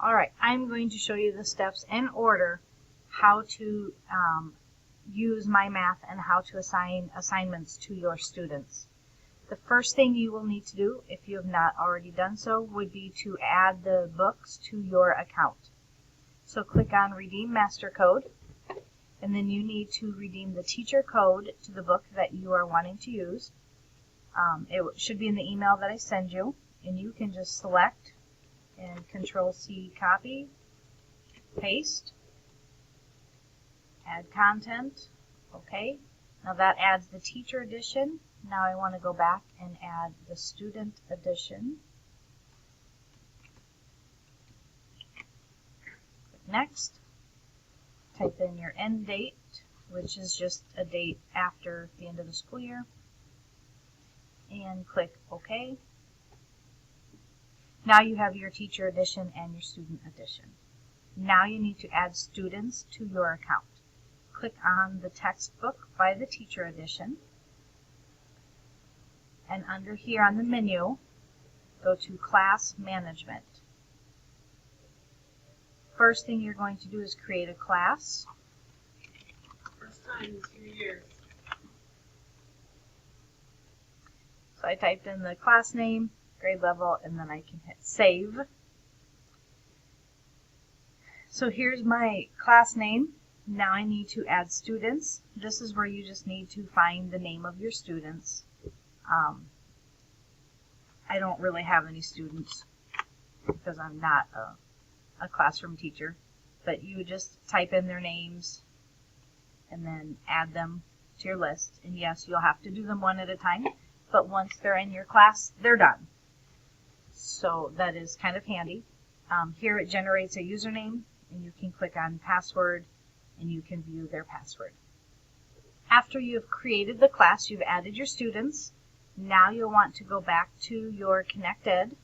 Alright, I'm going to show you the steps in order how to use MyMath and how to assign assignments to your students. The first thing you will need to do, if you have not already done so, would be to add the books to your account. So click on Redeem Master Code, and then you need to redeem the teacher code to the book that you are wanting to use. It should be in the email that I send you, and you can just select and Control-C copy, paste, add content, okay. Now that adds the teacher edition. Now I want to go back and add the student edition. Click Next. Type in your end date, which is just a date after the end of the school year, and click OK. Now you have your teacher edition and your student edition. Now you need to add students to your account. Click on the textbook by the teacher edition, and under here on the menu, go to Class Management. First thing you're going to do is create a class. First time in 2 years. So I typed in the class name, grade level, and then I can hit Save. So here's my class name. Now I need to add students. This is where you just need to find the name of your students. I don't really have any students because I'm not a classroom teacher, but you just type in their names and then add them to your list. And yes, you'll have to do them one at a time, but once they're in your class, they're done. So that is kind of handy. Here it generates a username, and you can click on password and you can view their password. After you've created the class, you've added your students. Now you'll want to go back to your ConnectEd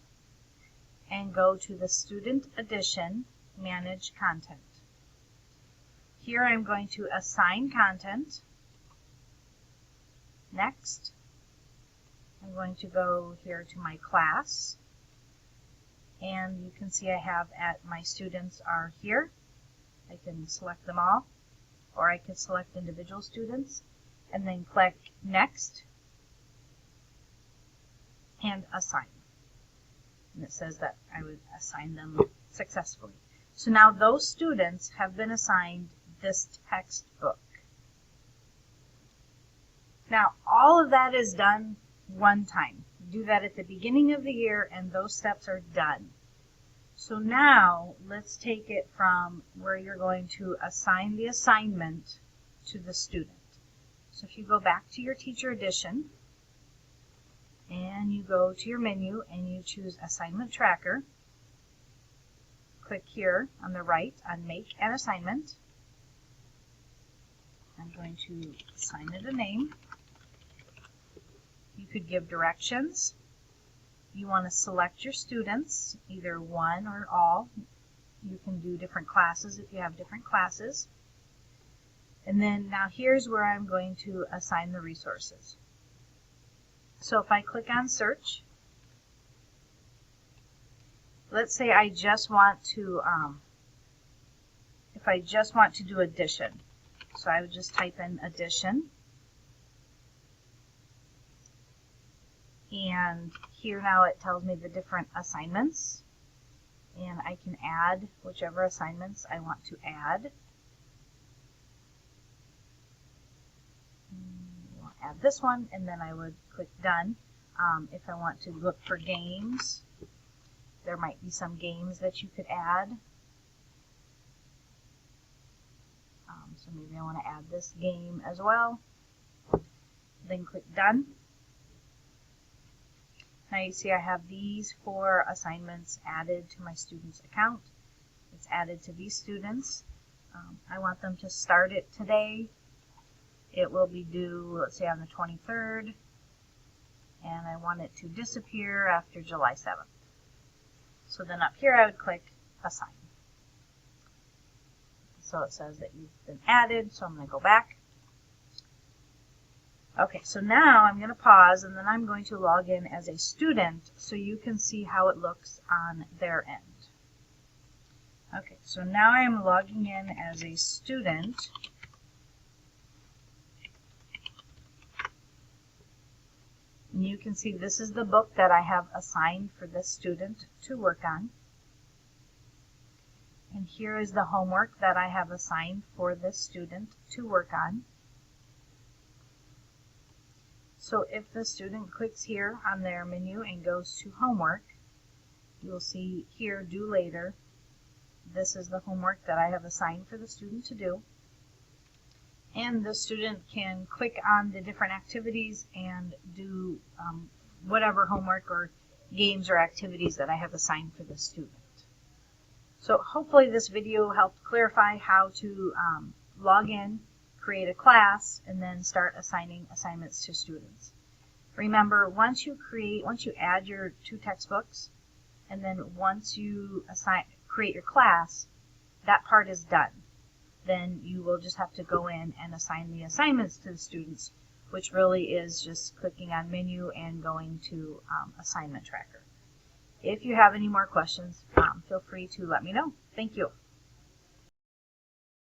and go to the Student Edition, Manage Content. Here I'm going to assign content. Next, I'm going to go here to my class, and you can see I have my students are here. I can select them all, or I can select individual students, and then click Next and Assign. And it says that I would assign them successfully. So now those students have been assigned this textbook. Now all of that is done one time. Do that at the beginning of the year and those steps are done. So now let's take it from where you're going to assign the assignment to the student. So if you go back to your teacher edition and you go to your menu and you choose Assignment Tracker, click here on the right on Make an Assignment. I'm going to assign it a name. You could give directions. You want to select your students, either one or all. You can do different classes if you have different classes. And then now here's where I'm going to assign the resources. So if I click on Search, let's say I just want to, if I just want to do addition. So I would just type in addition. And here now it tells me the different assignments, and I can add whichever assignments I want to add. I'll add this one, and then I would click Done. If I want to look for games, there might be some games that you could add. So maybe I want to add this game as well. Then click Done. Now you see I have these 4 assignments added to my student's account. It's added to these students. I want them to start it today. It will be due, let's say, on the 23rd, and I want it to disappear after July 7th. So then up here I would click Assign. So it says that you've been added, so I'm going to go back. Okay, so now I'm going to pause and then I'm going to log in as a student so you can see how it looks on their end. Okay, so now I am logging in as a student. And you can see this is the book that I have assigned for this student to work on. And here is the homework that I have assigned for this student to work on. So if the student clicks here on their menu and goes to homework, you'll see here, due later. This is the homework that I have assigned for the student to do. And the student can click on the different activities and do whatever homework or games or activities that I have assigned for the student. So hopefully this video helped clarify how to log in, create a class, and then start assigning assignments to students. Remember, once you add your 2 textbooks, and then once you create your class, that part is done. Then you will just have to go in and assign the assignments to the students, which really is just clicking on menu and going to assignment tracker. If you have any more questions, feel free to let me know. Thank you.